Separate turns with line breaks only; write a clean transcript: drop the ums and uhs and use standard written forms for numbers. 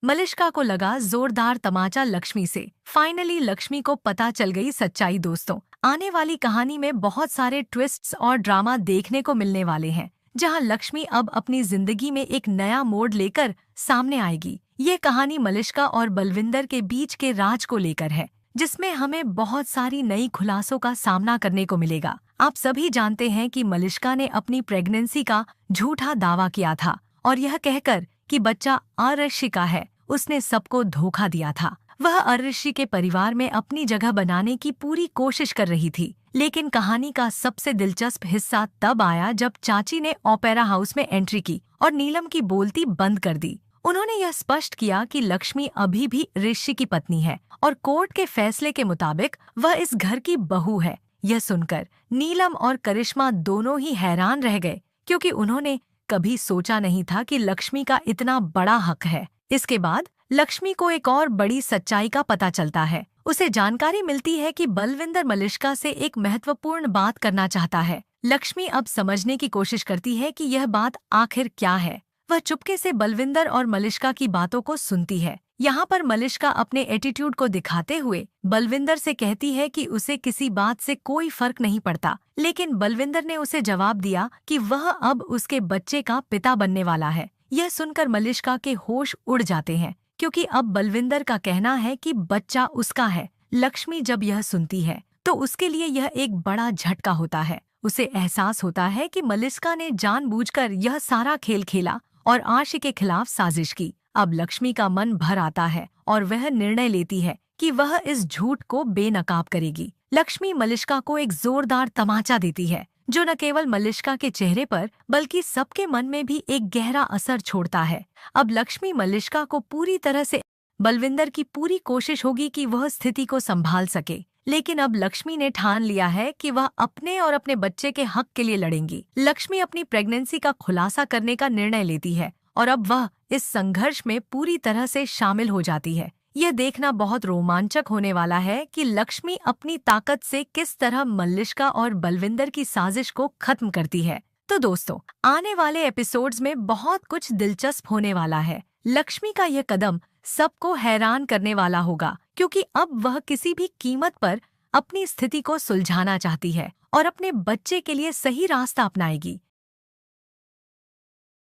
मलिष्का को लगा जोरदार तमाचा लक्ष्मी से। फाइनली लक्ष्मी को पता चल गई सच्चाई। दोस्तों, आने वाली कहानी में बहुत सारे ट्विस्ट्स और ड्रामा देखने को मिलने वाले हैं, जहां लक्ष्मी अब अपनी जिंदगी में एक नया मोड़ लेकर सामने आएगी। ये कहानी मलिष्का और बलविंदर के बीच के राज को लेकर है, जिसमें हमें बहुत सारी नई खुलासों का सामना करने को मिलेगा। आप सभी जानते हैं कि मलिष्का ने अपनी प्रेगनेंसी का झूठा दावा किया था और यह कहकर कि बच्चा अऋषि का है, उसने सबको धोखा दिया था। वह अऋषि के परिवार में अपनी जगह बनाने की पूरी कोशिश कर रही थी। लेकिन कहानी का सबसे दिलचस्प हिस्सा तब आया जब चाची ने ओपेरा हाउस में एंट्री की और नीलम की बोलती बंद कर दी। उन्होंने यह स्पष्ट किया कि लक्ष्मी अभी भी ऋषि की पत्नी है और कोर्ट के फैसले के मुताबिक वह इस घर की बहू है। यह सुनकर नीलम और करिश्मा दोनों ही हैरान रह गए, क्योंकि उन्होंने कभी सोचा नहीं था कि लक्ष्मी का इतना बड़ा हक है। इसके बाद लक्ष्मी को एक और बड़ी सच्चाई का पता चलता है। उसे जानकारी मिलती है कि बलविंदर मलिष्का से एक महत्वपूर्ण बात करना चाहता है। लक्ष्मी अब समझने की कोशिश करती है कि यह बात आखिर क्या है। वह चुपके से बलविंदर और मलिष्का की बातों को सुनती है। यहाँ पर मलिष्का अपने एटीट्यूड को दिखाते हुए बलविंदर से कहती है कि उसे किसी बात से कोई फर्क नहीं पड़ता। लेकिन बलविंदर ने उसे जवाब दिया कि वह अब उसके बच्चे का पिता बनने वाला है। यह सुनकर मलिष्का के होश उड़ जाते हैं, क्योंकि अब बलविंदर का कहना है कि बच्चा उसका है। लक्ष्मी जब यह सुनती है तो उसके लिए यह एक बड़ा झटका होता है। उसे एहसास होता है कि मलिष्का ने जानबूझकर यह सारा खेल खेला और आशी के खिलाफ साजिश की। अब लक्ष्मी का मन भर आता है और वह निर्णय लेती है कि वह इस झूठ को बेनकाब करेगी। लक्ष्मी मलिष्का को एक जोरदार तमाचा देती है, जो न केवल मलिष्का के चेहरे पर बल्कि सबके मन में भी एक गहरा असर छोड़ता है। अब लक्ष्मी मलिष्का को पूरी तरह से बलविंदर की पूरी कोशिश होगी कि वह स्थिति को संभाल सके। लेकिन अब लक्ष्मी ने ठान लिया है कि वह अपने और अपने बच्चे के हक के लिए लड़ेंगी। लक्ष्मी अपनी प्रेगनेंसी का खुलासा करने का निर्णय लेती है और अब वह इस संघर्ष में पूरी तरह से शामिल हो जाती है। यह देखना बहुत रोमांचक होने वाला है कि लक्ष्मी अपनी ताकत से किस तरह मलिष्का और बलविंदर की साजिश को खत्म करती है। तो दोस्तों, आने वाले एपिसोड्स में बहुत कुछ दिलचस्प होने वाला है। लक्ष्मी का यह कदम सबको हैरान करने वाला होगा, क्योंकि अब वह किसी भी कीमत पर अपनी स्थिति को सुलझाना चाहती है और अपने बच्चे के लिए सही रास्ता अपनाएगी।